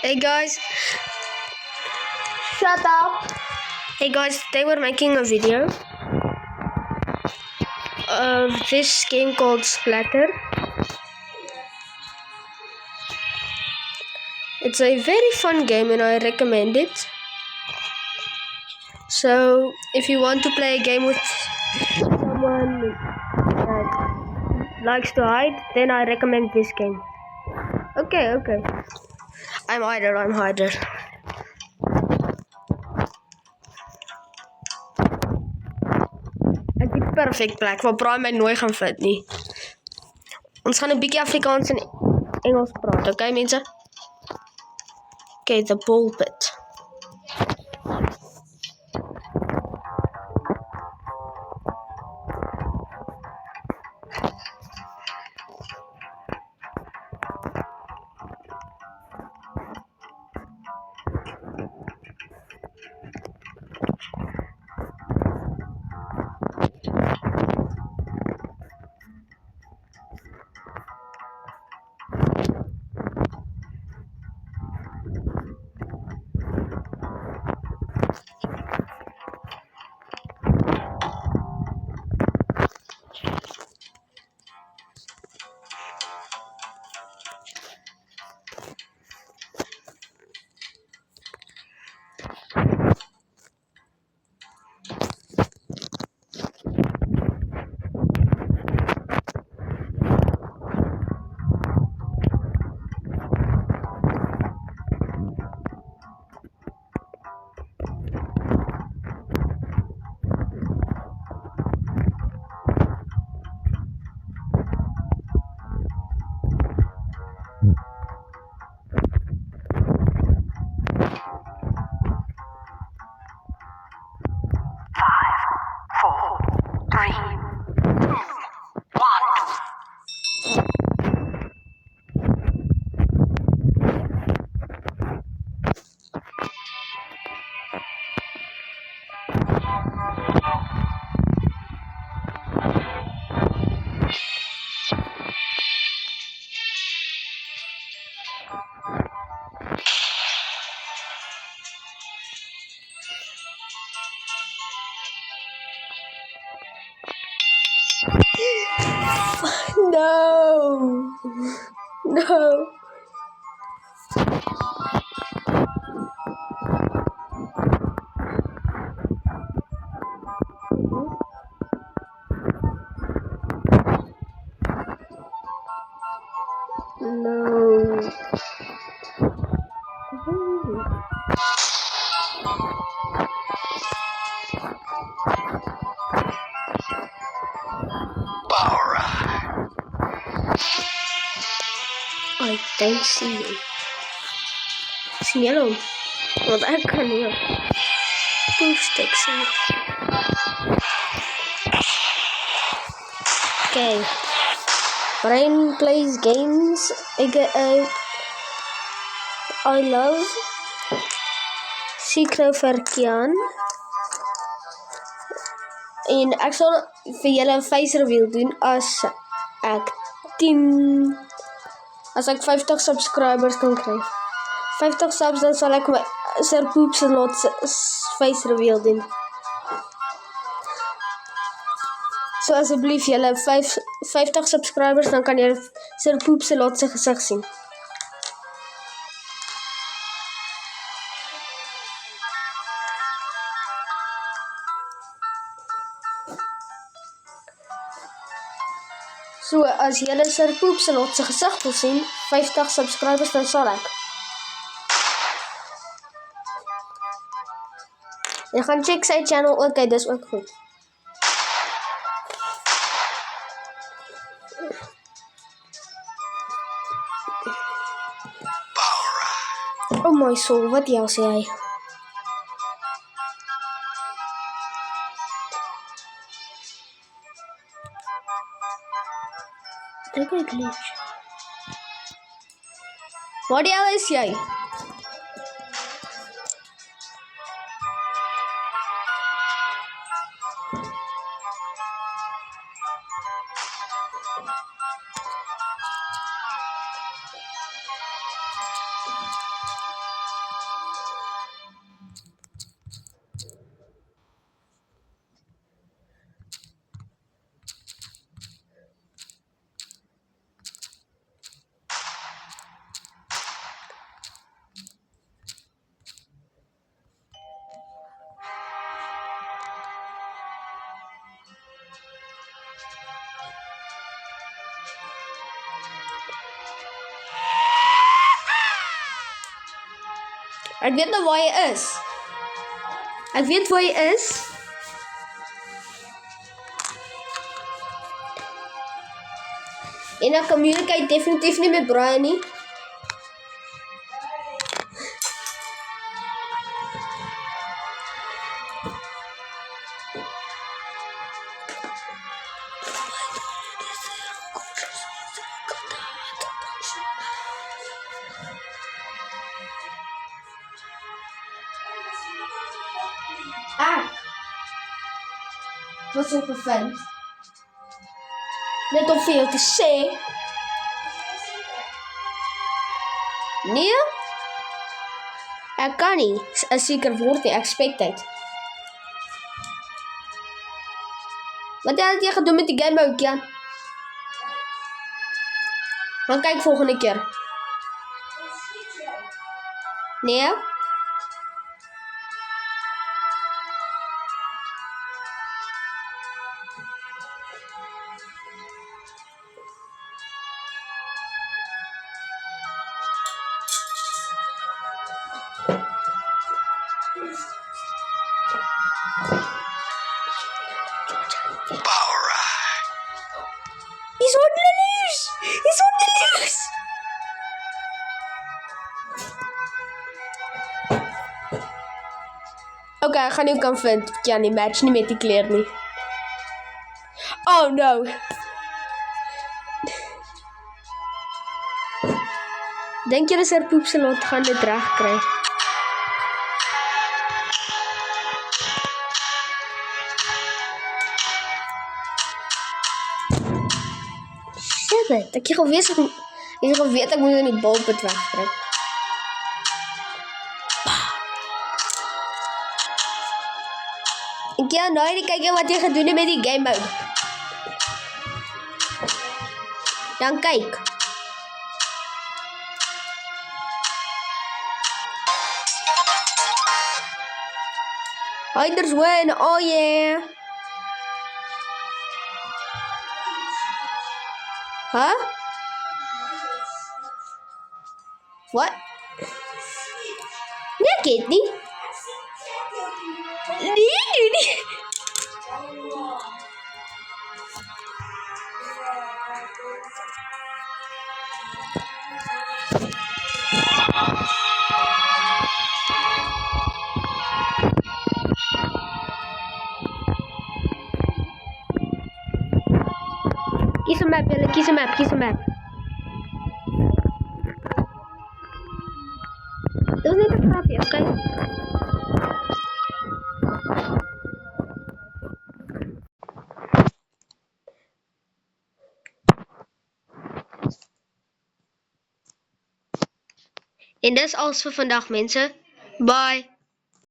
Hey guys, Shut up. hey guys, today we're making a video of this game called Splatter. It's a very fun game and I recommend it. So if you want to play a game with someone that likes to hide, then I recommend this game. Okay. I'm hider. Ek het die perfect plek waar Brian my nooit gaan vind nie. Ons gaan 'n bietjie Afrikaans en Engels praat, okay mense? Okay, the pulpit. No. No. I don't see you. Sien julle hom? Want ek kan nie. Poefstuk sien. Okay. Brian plays games. I love Secret Verkian. En ek sal vir julle 'n face reveal doen as ek 50 subscribers kan kry. 50 subs dan sal ek my Sir Poop se lot face reveal doen. So asseblief julle 50 subscribers dan kan julle Sir Poop se lot se gesig sien. So as julle Sir Poop se lot se gesig wil sien, 50 subscribers dan sal ek. Jy gaan check sy channel ook uit, dis ook goed. Oh my soul, wat jy sê hy? Ek het glitch. Wat is jy? Ek weet nou waar jy is. Ek weet waar jy is. En ek communicate definitief nie met Brian nie. Wat so gevind? Net om vir jou te sê. Nee? Ek kan nie. Is seker woord nie, expected. Wat het jy gedoen met die game ook, Jan? Dan kyk volgende keer. Nee? He's on the loose! He's on the loose! Oké, ek gaan nie kan vind. Ek kan die match nie met die kleer nie. Oh no! Denk jy is poepselot gaan dit reg kry? Shit, ek het geweet ek moet in die balpit wegtrek. Ek kan nou nie kyk wat jy gedoen het met die game mode. Dan kyk. Hiders win, oh yeah. Huh? What? Nee, ek het nie. Nee. Kies een map, Jelle. Kies een map. Dat was net een grapje, oké? En dis alles vir vandag, mense. Bye.